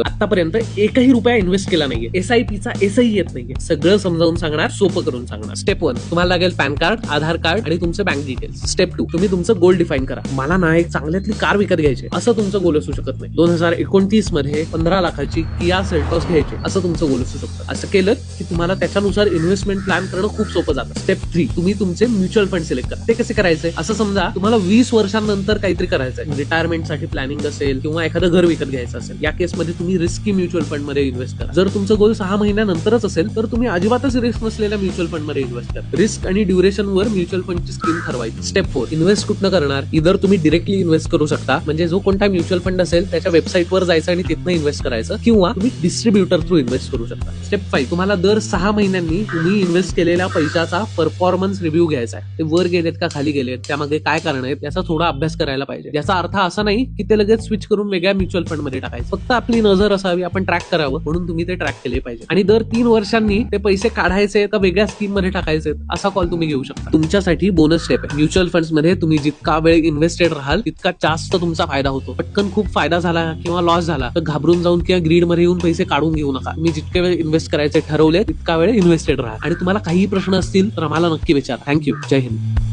आतापर्यंत एकही रुपया इन्व्हेस्ट केला नाहीये, SIP-चा एसही येत नाहीये, सगळं समजावून सांगणार, सोपं करून सांगणार. स्टेप 1 तुम्हाला लागेल पॅन कार्ड, आधार कार्ड आणि तुमचे बँक डिटेल्स. स्टेप 2 तुम्ही तुमचं गोल डिफाईन करा. मला ना एक चांगल्यातली कार विकत घ्यायची असं तुमचं गोल असू शकत नाही. 2029 मध्ये 15 लाखाची किया सेल्टॉस घ्यायची असं तुमचं गोल असू शकतं. असं केलं की तुम्हाला त्याच्यानुसार इन्व्हेस्टमेंट प्लॅन करणं खूप सोपं जातं. स्टेप 3 तुम्ही तुमचे म्युच्युअल फंड सिलेक्ट करा. ते कसे करायचे? असं समजा तुम्हाला 20 वर्षांनंतर काहीतरी करायचंय, रिटायरमेंटसाठी प्लॅनिंग असेल किंवा एखादं घर विकत घ्यायचं असेल, या केसमध्ये तुम्ही रिस्की म्युच्युअल फंड मध्ये इन्व्हेस्ट करा. जर तुमचं गोल 6 महिन्यानंतरच असेल तर तुम्ही अजिबातच रिस्क नसलेल्या म्युच्युअल फंड मध्ये इन्व्हेस्ट करा. रिस्क आणि ड्युरेशन वर म्युच्युअल फंडची स्कीम ठरवायची. स्टेप 4 इन्व्हेस्ट कुठनं करणार? इधर तुम्ही डिरेक्टली इन्व्हेस्ट करू शकता, म्हणजे जो कोणता म्युच्युअल फंड असेल त्याच्या वेबसाईटवर जायचं आणि तिथनं इन्व्हेस्ट करायचं, किंवा तुम्ही डिस्ट्रीब्युटर थ्रू इन्व्हेस्ट करू शकता. स्टेप 5 तुम्हाला दर 6 महिन्यांनी तुम्ही इन्व्हेस्ट केलेल्या पैशाचा परफॉर्मन्स रिव्ह्यू घ्यायचा आहे. ते वर गेलेत का खाली गेलेत, त्यामध्ये काय कारण आहेत याचा थोडा अभ्यास करायला पाहिजे. याचा अर्थ असा नाही की ते लगेच स्विच करून वेगळ्या म्युच्युअल फंड मध्ये टाकायचं. फक्त आपली नजर असावी, आपण ट्रॅक करावं म्हणून तुम्ही ते ट्रॅक केले पाहिजे. आणि दर 3 वर्षांनी ते पैसे काढायचे का वेगळ्या स्कीम मध्ये टाकायचे असा कॉल तुम्ही घेऊ शकता. तुमच्यासाठी बोनस स्टेप आहे. म्युच्युअल फंड्स मध्ये तुम्ही जितका वेळ इन्व्हेस्टेड राहाल तितका जास्त तुमचा फायदा होतो. पटकन खूप फायदा झाला किंवा लॉस झाला तर घाबरून जाऊन किंवा ग्रीड मध्ये येऊन पैसे काढून घेऊ नका. तुम्ही जितके वेळ इन्व्हेस्ट करायचे ठरवले तितका वेळ इन्व्हेस्टेड राहा. आणि तुम्हाला काही प्रश्न असतील तर आम्हाला नक्की विचारा. थँक्यू. जय हिंद.